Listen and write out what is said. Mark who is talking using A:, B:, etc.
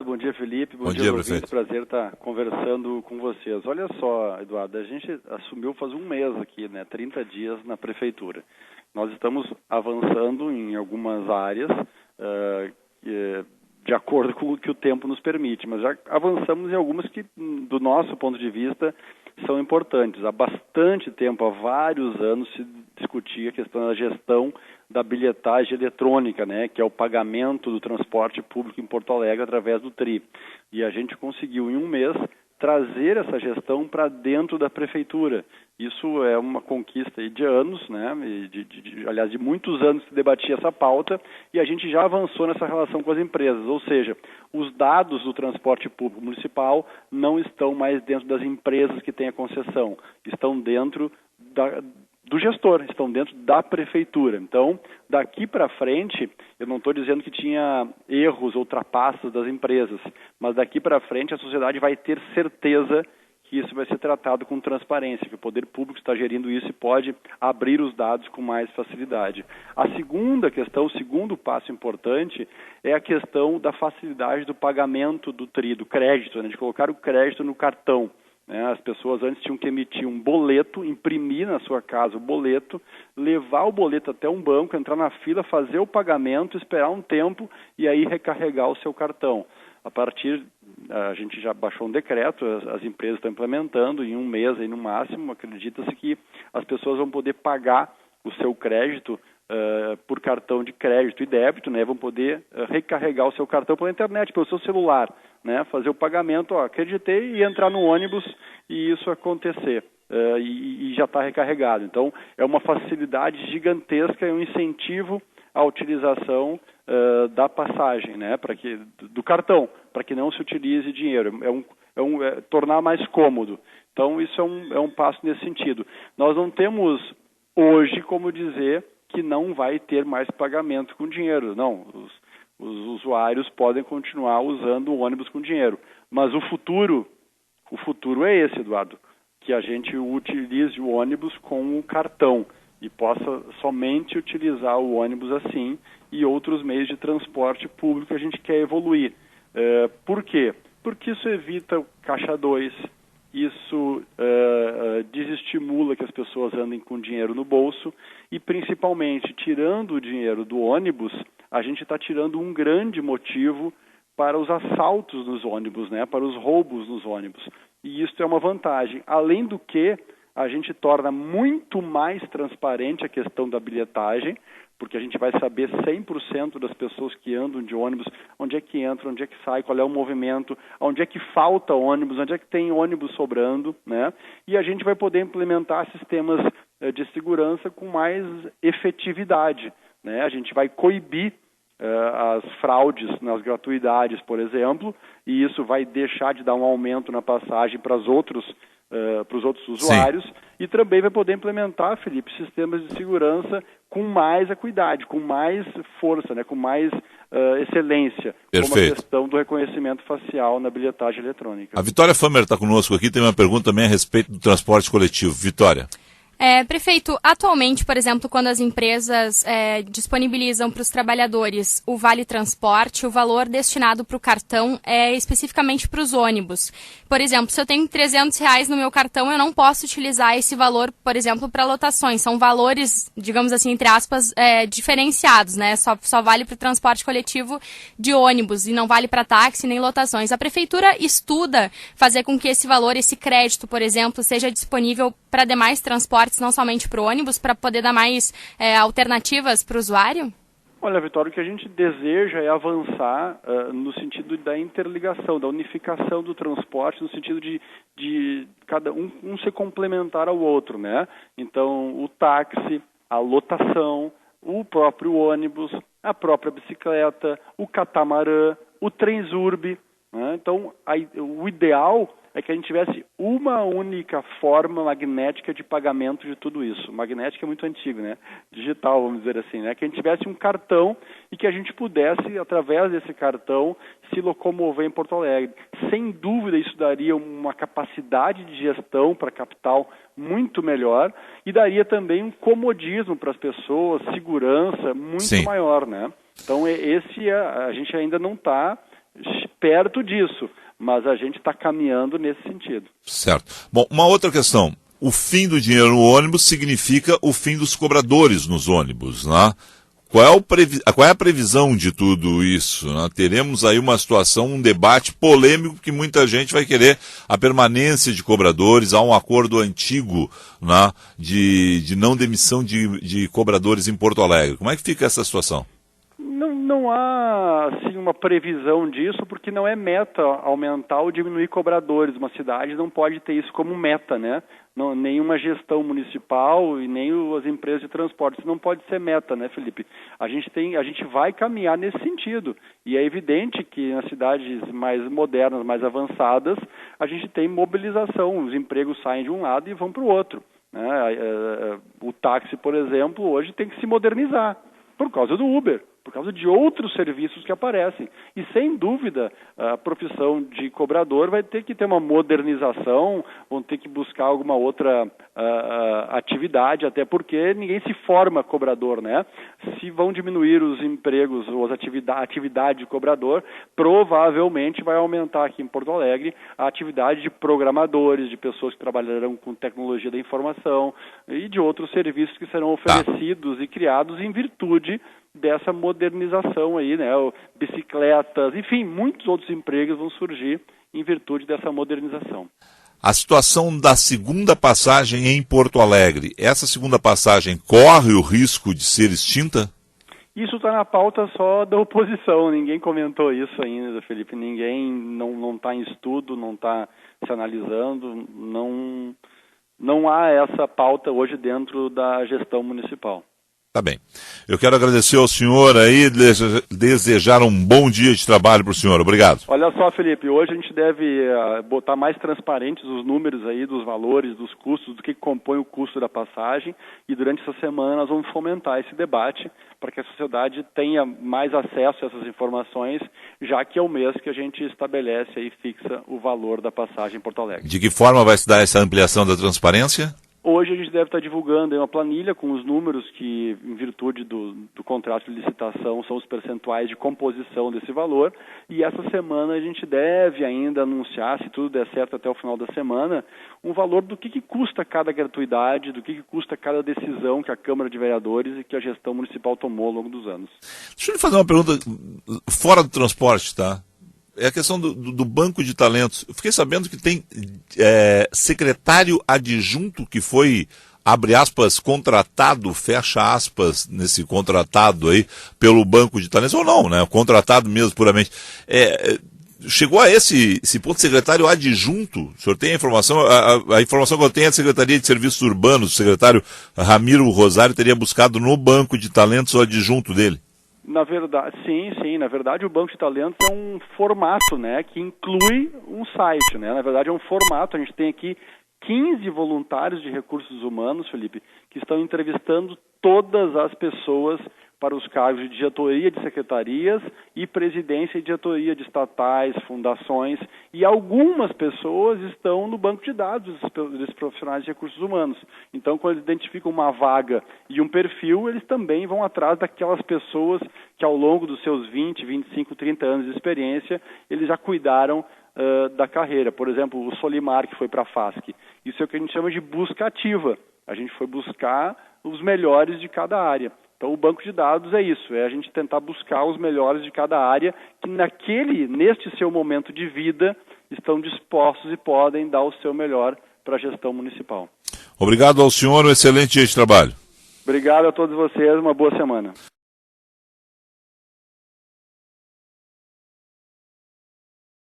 A: Bom dia, Felipe.
B: Bom dia, prefeito.
A: Prazer estar conversando com vocês. Olha só, Eduardo, a gente assumiu faz um mês aqui, 30 dias na prefeitura. Nós estamos avançando em algumas áreas de acordo com o que o tempo nos permite, mas já avançamos em algumas que, do nosso ponto de vista, são importantes. Há bastante tempo, há vários anos, se discutia a questão da gestão da bilhetagem eletrônica, que é o pagamento do transporte público em Porto Alegre através do TRI. E a gente conseguiu, em um mês, trazer essa gestão para dentro da prefeitura. Isso é uma conquista de anos, aliás, de muitos anos que se debatia essa pauta, e a gente já avançou nessa relação com as empresas, ou seja, os dados do transporte público municipal não estão mais dentro das empresas que têm a concessão, estão dentro do gestor, estão dentro da prefeitura. Então, daqui para frente, eu não estou dizendo que tinha erros ou trapassos das empresas, mas daqui para frente a sociedade vai ter certeza que isso vai ser tratado com transparência, que o poder público está gerindo isso e pode abrir os dados com mais facilidade. A segunda questão, o segundo passo importante, é a questão da facilidade do pagamento do TRI, do crédito, de colocar o crédito no cartão. As pessoas antes tinham que emitir um boleto, imprimir na sua casa o boleto, levar o boleto até um banco, entrar na fila, fazer o pagamento, esperar um tempo e aí recarregar o seu cartão. A gente já baixou um decreto, as empresas estão implementando, em um mês aí no máximo, acredita-se que as pessoas vão poder pagar o seu crédito por cartão de crédito e débito, vão poder recarregar o seu cartão pela internet, pelo seu celular, fazer o pagamento, acreditei, e entrar no ônibus e isso acontecer. E já está recarregado. Então, é uma facilidade gigantesca e um incentivo à utilização da passagem, do cartão, para que não se utilize dinheiro. Tornar mais cômodo. Então, isso é um passo nesse sentido. Nós não temos hoje como dizer que não vai ter mais pagamento com dinheiro. Não, os usuários podem continuar usando o ônibus com dinheiro. Mas o futuro é esse, Eduardo, que a gente utilize o ônibus com o cartão e possa somente utilizar o ônibus assim e outros meios de transporte público que a gente quer evoluir. Por quê? Porque isso evita o caixa 2, isso desestimula que as pessoas andem com dinheiro no bolso e, principalmente, tirando o dinheiro do ônibus, a gente está tirando um grande motivo para os assaltos nos ônibus, para os roubos nos ônibus. E isso é uma vantagem. Além do que, a gente torna muito mais transparente a questão da bilhetagem, porque a gente vai saber 100% das pessoas que andam de ônibus, onde é que entra, onde é que sai, qual é o movimento, onde é que falta ônibus, onde é que tem ônibus sobrando, E a gente vai poder implementar sistemas de segurança com mais efetividade, A gente vai coibir as fraudes nas gratuidades, por exemplo, e isso vai deixar de dar um aumento na passagem para os outros usuários. Sim. E também vai poder implementar, Felipe, sistemas de segurança com mais acuidade, com mais força, com mais excelência.
B: Perfeito.
A: Como a questão do reconhecimento facial na bilhetagem eletrônica.
B: A Vitória Famer está conosco aqui, tem uma pergunta também a respeito do transporte coletivo. Vitória.
C: Prefeito, atualmente, por exemplo, quando as empresas disponibilizam para os trabalhadores o Vale Transporte, o valor destinado para o cartão é especificamente para os ônibus. Por exemplo, se eu tenho R$300 no meu cartão, eu não posso utilizar esse valor, por exemplo, para lotações. São valores, digamos assim, entre aspas, diferenciados, Só vale para o transporte coletivo de ônibus e não vale para táxi nem lotações. A prefeitura estuda fazer com que esse valor, esse crédito, por exemplo, seja disponível para demais transportes, não somente para o ônibus, para poder dar mais alternativas para o usuário?
A: Olha, Vitória, o que a gente deseja é avançar no sentido da interligação, da unificação do transporte, no sentido de cada um ser complementar ao outro, Então, o táxi, a lotação, o próprio ônibus, a própria bicicleta, o catamarã, o Transurb, Então, o ideal é que a gente tivesse uma única forma magnética de pagamento de tudo isso. Magnética é muito antigo, Digital, vamos dizer assim, Que a gente tivesse um cartão e que a gente pudesse, através desse cartão, se locomover em Porto Alegre. Sem dúvida, isso daria uma capacidade de gestão para a capital muito melhor e daria também um comodismo para as pessoas, segurança muito
B: Sim.
A: maior, Então, a gente ainda não está perto disso, mas a gente está caminhando nesse sentido.
B: Certo. Bom, uma outra questão. O fim do dinheiro no ônibus significa o fim dos cobradores nos ônibus, né? Qual é a previsão de tudo isso, né? Teremos aí uma situação, um debate polêmico que muita gente vai querer a permanência de cobradores. Há um acordo antigo, né, de não demissão de cobradores em Porto Alegre. Como é que fica essa situação?
A: Não há assim, uma previsão disso, porque não é meta aumentar ou diminuir cobradores. Uma cidade não pode ter isso como meta, né? Não, nenhuma gestão municipal e nem as empresas de transporte. Isso não pode ser meta, né, Felipe? A gente vai caminhar nesse sentido. E é evidente que nas cidades mais modernas, mais avançadas, a gente tem mobilização. Os empregos saem de um lado e vão para o outro, né? O táxi, por exemplo, hoje tem que se modernizar por causa do Uber, por causa de outros serviços que aparecem. E, sem dúvida, a profissão de cobrador vai ter que ter uma modernização, vão ter que buscar alguma outra atividade, até porque ninguém se forma cobrador, né? Se vão diminuir os empregos ou a atividade de cobrador, provavelmente vai aumentar aqui em Porto Alegre a atividade de programadores, de pessoas que trabalharão com tecnologia da informação e de outros serviços que serão oferecidos e criados em virtude dessa modernização aí, né? Bicicletas, enfim, muitos outros empregos vão surgir em virtude dessa modernização.
B: A situação da segunda passagem em Porto Alegre, essa segunda passagem corre o risco de ser extinta?
A: Isso está na pauta só da oposição, ninguém comentou isso ainda, Felipe, ninguém não está em estudo, não está se analisando, não há essa pauta hoje dentro da gestão municipal.
B: Tá bem. Eu quero agradecer ao senhor aí, desejar um bom dia de trabalho para o senhor. Obrigado.
A: Olha só, Felipe, hoje a gente deve botar mais transparentes os números aí dos valores, dos custos, do que compõe o custo da passagem, e durante essa semana nós vamos fomentar esse debate para que a sociedade tenha mais acesso a essas informações, já que é o mês que a gente estabelece e fixa o valor da passagem em Porto Alegre.
B: De que forma vai se dar essa ampliação da transparência?
A: Hoje a gente deve estar divulgando uma planilha com os números que, em virtude do contrato de licitação, são os percentuais de composição desse valor, e essa semana a gente deve ainda anunciar, se tudo der certo até o final da semana, um valor do que custa cada gratuidade, do que custa cada decisão que a Câmara de Vereadores e que a gestão municipal tomou ao longo dos anos.
B: Deixa eu lhe fazer uma pergunta fora do transporte, tá? É a questão do banco de talentos. Eu fiquei sabendo que tem secretário adjunto que foi, abre aspas, contratado, fecha aspas, nesse contratado aí, pelo banco de talentos, ou não, né? Contratado mesmo, puramente. Chegou a esse ponto, secretário adjunto? O senhor tem a informação? A informação que eu tenho é da Secretaria de Serviços Urbanos. O secretário Ramiro Rosário teria buscado no banco de talentos o adjunto dele.
A: Na verdade, sim. Na verdade, o Banco de Talentos é um formato, né, que inclui um site, né? Na verdade, é um formato. A gente tem aqui 15 voluntários de recursos humanos, Felipe, que estão entrevistando todas as pessoas para os cargos de diretoria de secretarias e presidência e diretoria de estatais, fundações, e algumas pessoas estão no banco de dados desses profissionais de recursos humanos. Então, quando eles identificam uma vaga e um perfil, eles também vão atrás daquelas pessoas que ao longo dos seus 20, 25, 30 anos de experiência, eles já cuidaram da carreira. Por exemplo, o Solimar, que foi para a FASC. Isso é o que a gente chama de busca ativa. A gente foi buscar os melhores de cada área. Então, o banco de dados é isso, é a gente tentar buscar os melhores de cada área que neste seu momento de vida, estão dispostos e podem dar o seu melhor para a gestão municipal.
B: Obrigado ao senhor, um excelente dia de trabalho.
A: Obrigado a todos vocês, uma boa semana.